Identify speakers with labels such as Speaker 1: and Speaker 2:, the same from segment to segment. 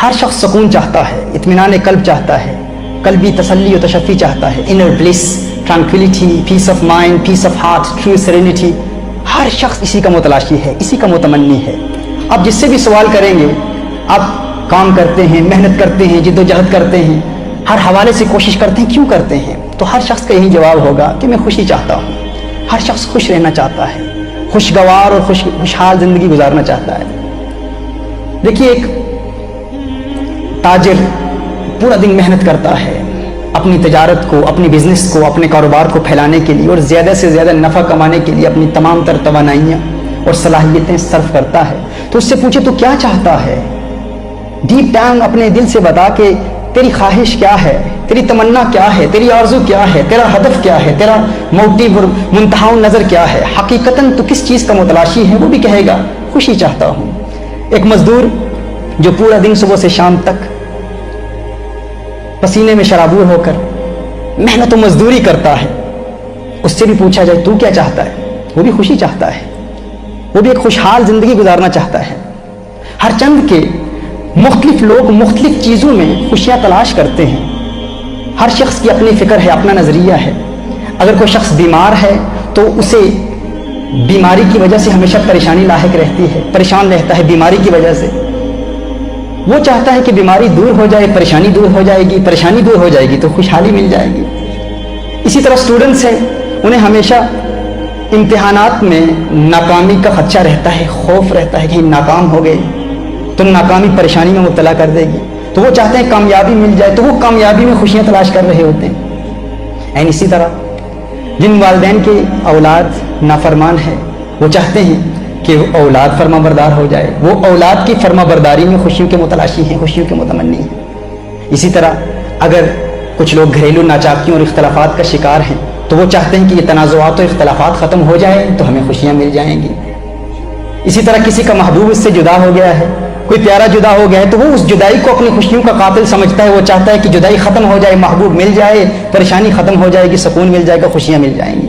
Speaker 1: ہر شخص سکون چاہتا ہے، اطمینان قلب چاہتا ہے، قلبی تسلی و تشفی چاہتا ہے، inner bliss, tranquillity, peace of mind, peace of heart, true serenity. ہر شخص اسی کا متلاشی ہے، اسی کا متمنی ہے. اب جس سے بھی سوال کریں گے، آپ کام کرتے ہیں، محنت کرتے ہیں، جد و جہد کرتے ہیں، ہر حوالے سے کوشش کرتے ہیں، کیوں کرتے ہیں؟ تو ہر شخص کا یہی جواب ہوگا کہ میں خوشی چاہتا ہوں. ہر شخص خوش رہنا چاہتا ہے، خوشگوار اور خوشحال زندگی گزارنا چاہتا ہے. دیکھیے، ایک تاجر پورا دن محنت کرتا ہے اپنی تجارت کو، اپنی بزنس کو، اپنے کاروبار کو پھیلانے کے لیے اور زیادہ سے زیادہ نفع کمانے کے لیے اپنی تمام تر توانائیاں اور صلاحیتیں صرف کرتا ہے. تو اس سے پوچھے تو کیا چاہتا ہے؟ ڈیپ ڈاؤن اپنے دل سے بتا کہ تیری خواہش کیا ہے، تیری تمنا کیا ہے، تیری آرزو کیا ہے، تیرا ہدف کیا ہے، تیرا موٹیو اور منتہا نظر کیا ہے. حقیقتاً تو کس چیز کا متلاشی ہے؟ وہ بھی کہے گا خوشی چاہتا ہوں. ایک مزدور جو پورا دن صبح سے شام تک پسینے میں شرابور ہو کر محنت و مزدوری کرتا ہے، اس سے بھی پوچھا جائے تو کیا چاہتا ہے؟ وہ بھی خوشی چاہتا ہے، وہ بھی ایک خوشحال زندگی گزارنا چاہتا ہے. ہر چند کے مختلف لوگ مختلف چیزوں میں خوشیاں تلاش کرتے ہیں. ہر شخص کی اپنی فکر ہے، اپنا نظریہ ہے. اگر کوئی شخص بیمار ہے تو اسے بیماری کی وجہ سے ہمیشہ پریشانی لاحق رہتی ہے، پریشان رہتا ہے بیماری کی وجہ سے. وہ چاہتا ہے کہ بیماری دور ہو جائے، پریشانی دور ہو جائے گی، پریشانی دور ہو جائے گی تو خوشحالی مل جائے گی. اسی طرح اسٹوڈنٹس ہیں، انہیں ہمیشہ امتحانات میں ناکامی کا خدشہ رہتا ہے، خوف رہتا ہے کہ ناکام ہو گئے تو ناکامی پریشانی میں مبتلا کر دے گی. تو وہ چاہتے ہیں کامیابی مل جائے، تو وہ کامیابی میں خوشیاں تلاش کر رہے ہوتے ہیں. اینڈ اسی طرح جن والدین کے اولاد نافرمان ہے، وہ چاہتے ہیں کہ وہ اولاد فرما بردار ہو جائے، وہ اولاد کی فرما برداری میں خوشیوں کے متلاشی ہیں، خوشیوں کے متمنی ہیں. اسی طرح اگر کچھ لوگ گھریلو ناچاکیوں اور اختلافات کا شکار ہیں تو وہ چاہتے ہیں کہ یہ تنازعات اور اختلافات ختم ہو جائیں تو ہمیں خوشیاں مل جائیں گی. اسی طرح کسی کا محبوب اس سے جدا ہو گیا ہے، کوئی پیارا جدا ہو گیا ہے تو وہ اس جدائی کو اپنی خوشیوں کا قاتل سمجھتا ہے. وہ چاہتا ہے کہ جدائی ختم ہو جائے، محبوب مل جائے، پریشانی ختم ہو جائے گی، سکون مل جائے گا، خوشیاں مل جائیں گی.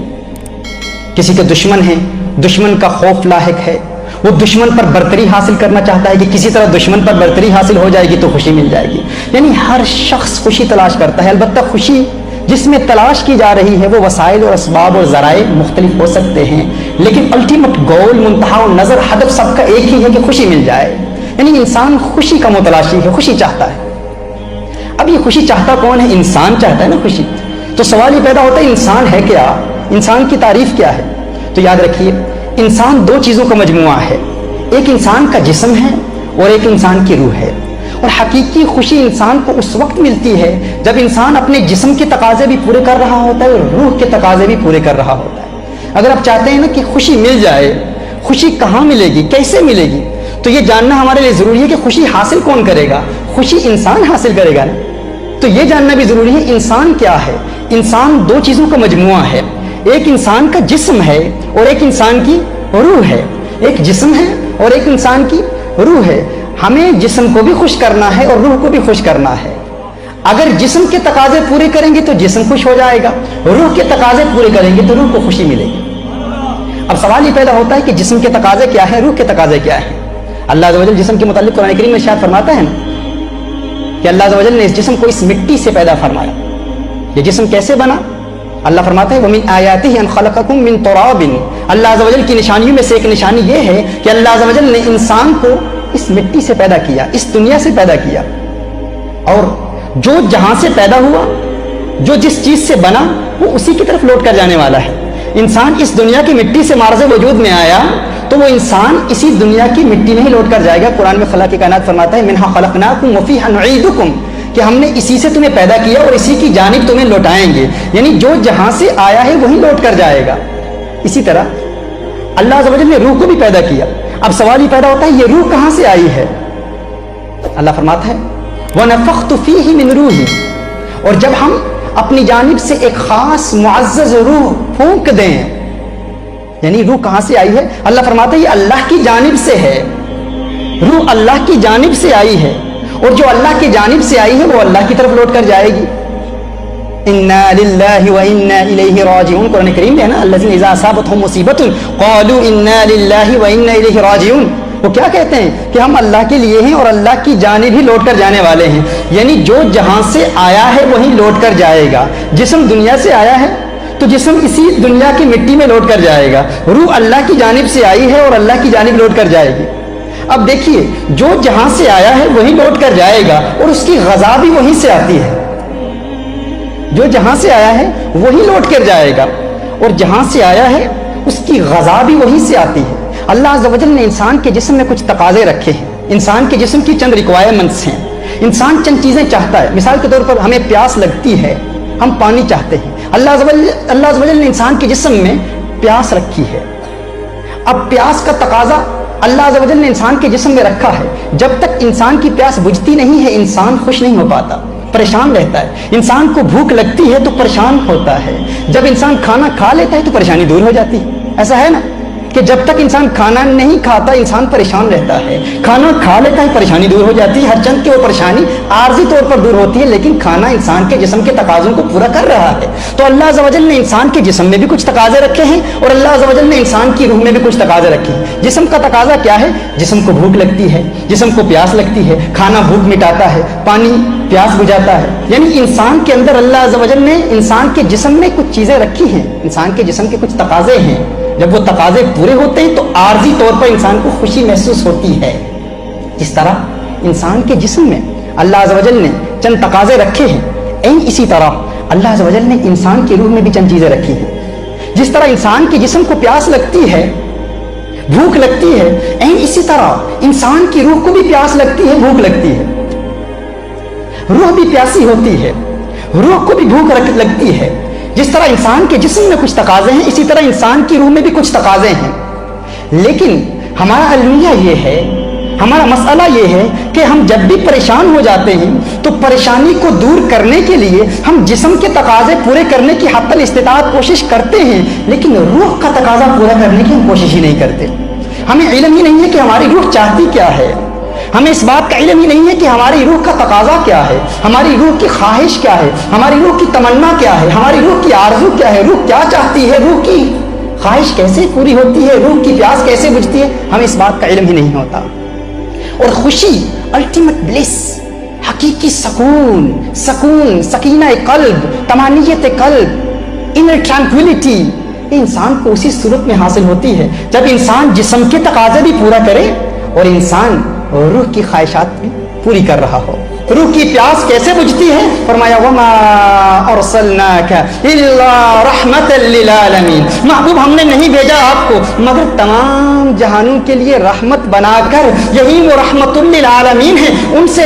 Speaker 1: کسی کے دشمن ہیں، دشمن کا خوف لاحق ہے، وہ دشمن پر برتری حاصل کرنا چاہتا ہے کہ کسی طرح دشمن پر برتری حاصل ہو جائے گی تو خوشی مل جائے گی. یعنی ہر شخص خوشی تلاش کرتا ہے. البتہ خوشی جس میں تلاش کی جا رہی ہے وہ وسائل اور اسباب اور ذرائع مختلف ہو سکتے ہیں، لیکن الٹیمیٹ گول، منتہا و نظر، ہدف سب کا ایک ہی ہے کہ خوشی مل جائے. یعنی انسان خوشی کا متلاشی ہے، خوشی چاہتا ہے. اب یہ خوشی چاہتا کون ہے؟ انسان چاہتا ہے نا خوشی. تو سوال یہ پیدا ہوتا ہے انسان ہے کیا؟ انسان کی تعریف کیا ہے؟ تو یاد رکھیے، انسان دو چیزوں کا مجموعہ ہے. ایک انسان کا جسم ہے اور ایک انسان کی روح ہے. اور حقیقی خوشی انسان کو اس وقت ملتی ہے جب انسان اپنے جسم کے تقاضے بھی پورے کر رہا ہوتا ہے اور روح کے تقاضے بھی پورے کر رہا ہوتا ہے. اگر آپ چاہتے ہیں نا کہ خوشی مل جائے، خوشی کہاں ملے گی، کیسے ملے گی، تو یہ جاننا ہمارے لیے ضروری ہے کہ خوشی حاصل کون کرے گا؟ خوشی انسان حاصل کرے گا نا. تو یہ جاننا بھی ضروری ہے انسان کیا ہے. انسان دو چیزوں کا مجموعہ ہے. ایک انسان کا جسم ہے اور ایک انسان کی روح ہے. ایک جسم ہے اور ایک انسان کی روح ہے. ہمیں جسم کو بھی خوش کرنا ہے اور روح کو بھی خوش کرنا ہے. اگر جسم کے تقاضے پورے کریں گے تو جسم خوش ہو جائے گا، روح کے تقاضے پورے کریں گے تو روح کو خوشی ملے گی. اب سوال یہ پیدا ہوتا ہے کہ جسم کے تقاضے کیا ہے، روح کے تقاضے کیا ہے؟ اللہ عز و جل جسم کے متعلق قرآن کریم میں ارشاد فرماتا ہے نا کہ اللہ عز و جل نے اس جسم کو اس مٹی سے پیدا فرمایا. یہ جسم کیسے بنا؟ اللہ فرماتا ہے وَمِنْ آیَاتِهِ أَنْ خَلَقَكُم مِّن تُرَابٍ. اللہ عز و جل کی نشانیوں میں سے ایک نشانی یہ ہے کہ اللہ عز و جل نے انسان کو اس مٹی سے پیدا کیا، اس دنیا سے پیدا کیا. اور جو جہاں سے پیدا ہوا، جو جس چیز سے بنا، وہ اسی کی طرف لوٹ کر جانے والا ہے. انسان اس دنیا کی مٹی سے معرض وجود میں آیا تو وہ انسان اسی دنیا کی مٹی میں ہی لوٹ کر جائے گا. قرآن میں خالق کائنات فرماتا ہے منہا خلقناکم وفیہا نعیدکم، کہ ہم نے اسی سے تمہیں پیدا کیا اور اسی کی جانب تمہیں لوٹائیں گے. یعنی جو جہاں سے آیا ہے وہی لوٹ کر جائے گا. اسی طرح اللہ عز و جل نے روح کو بھی پیدا کیا. اب سوال یہ پیدا ہوتا ہے یہ روح کہاں سے آئی ہے؟ اللہ فرماتا ہے وَنَفَخْتُ فِيهِ مِنْ رُوحِي، اور جب ہم اپنی جانب سے ایک خاص معزز روح پھونک دیں. یعنی روح کہاں سے آئی ہے؟ اللہ فرماتا ہے یہ اللہ کی جانب سے ہے. روح اللہ کی جانب سے آئی ہے اور جو اللہ کی جانب سے آئی ہے وہ اللہ کی طرف لوٹ کر جائے گی. انا للہ و انا الیہ راجعون. قرآن کریم ہے نا الذین اذا اصابتهم مصیبۃ قالوا انا للہ و انا الیہ راجعون. وہ کیا کہتے ہیں کہ ہم اللہ کے لیے ہیں اور اللہ کی جانب ہی لوٹ کر جانے والے ہیں، یعنی جو جہاں سے آیا ہے وہیں لوٹ کر جائے گا۔ جسم دنیا سے آیا ہے تو جسم اسی دنیا کی مٹی میں لوٹ کر جائے گا، روح اللہ کی جانب سے آئی ہے اور اللہ کی جانب لوٹ کر جائے گی۔ اب دیکھیے، جو جہاں سے آیا ہے وہیں لوٹ کر جائے گا اور اس کی غذا بھی وہیں سے آتی ہے۔ جو جہاں سے آیا ہے وہی لوٹ کر جائے گا اور جہاں سے آیا ہے اس کی غذا بھی وہیں سے آتی ہے۔ اللہ عز و جل نے انسان کے جسم میں کچھ تقاضے رکھے ہیں، انسان کے جسم کی چند ریکوائرمنٹس ہیں۔ انسان چند چیزیں چاہتا ہے، مثال کے طور پر ہمیں پیاس لگتی ہے، ہم پانی چاہتے ہیں۔ اللہ عز و جل نے انسان کے جسم میں پیاس رکھی ہے۔ اب پیاس کا تقاضا اللہ عز و جل نے انسان کے جسم میں رکھا ہے۔ جب تک انسان کی پیاس بجھتی نہیں ہے انسان خوش نہیں ہو پاتا، پریشان رہتا ہے۔ انسان کو بھوک لگتی ہے تو پریشان ہوتا ہے، جب انسان کھانا کھا لیتا ہے تو پریشانی دور ہو جاتی ہے۔ ایسا ہے نا کہ جب تک انسان کھانا نہیں کھاتا انسان پریشان رہتا ہے، کھانا کھا لیتا ہے پریشانی دور ہو جاتی ہے۔ ہر چند کی وہ پریشانی عارضی طور پر دور ہوتی ہے لیکن کھانا انسان کے جسم کے تقاضوں کو پورا کر رہا ہے۔ تو اللہ عز و جل نے انسان کے جسم میں بھی کچھ تقاضے رکھے ہیں اور اللہ عز و جل نے انسان کی روح میں بھی کچھ تقاضے رکھے ہیں۔ جسم کا تقاضا کیا ہے؟ جسم کو بھوک لگتی ہے، جسم کو پیاس لگتی ہے، کھانا بھوک مٹاتا ہے، پانی پیاس بجھاتا ہے۔ یعنی انسان کے اندر اللہ عز و جل نے انسان کے جسم میں کچھ چیزیں رکھی ہیں، انسان کے جسم کے کچھ تقاضے ہیں۔ جب وہ تقاضے پورے ہوتے ہیں تو عارضی طور پر انسان کو خوشی محسوس ہوتی ہے۔ جس طرح انسان کے جسم میں اللہ عز و جل نے چند تقاضے رکھے ہیں، اسی طرح اللہ عز و جل نے انسان کی روح میں بھی چند چیزیں رکھی ہیں۔ جس طرح انسان کے جسم کو پیاس لگتی ہے، بھوک لگتی ہے، اسی طرح انسان کی روح کو بھی پیاس لگتی ہے، بھوک لگتی ہے۔ روح بھی پیاسی ہوتی ہے، روح کو بھی بھوک لگتی ہے۔ جس طرح انسان کے جسم میں کچھ تقاضے ہیں اسی طرح انسان کی روح میں بھی کچھ تقاضے ہیں۔ لیکن ہمارا المیہ یہ ہے، ہمارا مسئلہ یہ ہے کہ ہم جب بھی پریشان ہو جاتے ہیں تو پریشانی کو دور کرنے کے لیے ہم جسم کے تقاضے پورے کرنے کی حتی الاستطاعت کوشش کرتے ہیں لیکن روح کا تقاضا پورا کرنے کی ہم کوشش ہی نہیں کرتے۔ ہمیں علم ہی نہیں ہے کہ ہماری روح چاہتی کیا ہے، ہمیں اس بات کا علم ہی نہیں ہے کہ ہماری روح کا تقاضا کیا ہے، ہماری روح کی خواہش کیا ہے، ہماری روح کی تمنا کیا ہے، ہماری روح کی آرزو کیا ہے، روح کیا چاہتی ہے، روح کی خواہش کیسے پوری ہوتی ہے، روح کی پیاس کیسے بجھتی ہے، ہمیں اس بات کا علم ہی نہیں ہوتا۔ اور خوشی، الٹیمیٹ بلیس، حقیقی سکون، سکینہ قلب، طمانینت قلب، انر ٹرانکویلٹی، انسان کو اسی صورت میں حاصل ہوتی ہے جب انسان جسم کے تقاضے بھی پورا کرے اور انسان روح کی خواہشات بھی پوری کر رہا ہو۔ روح کی پیاس کیسے بجھتی ہے؟ فرمایا وما ارسلناک الا رحمت للعالمین، محبوب ہم نے نہیں بھیجا آپ کو مگر تمام جہانوں کے لیے رحمت بنا کر، یہی وہ رحمت للعالمین ہے، ان سے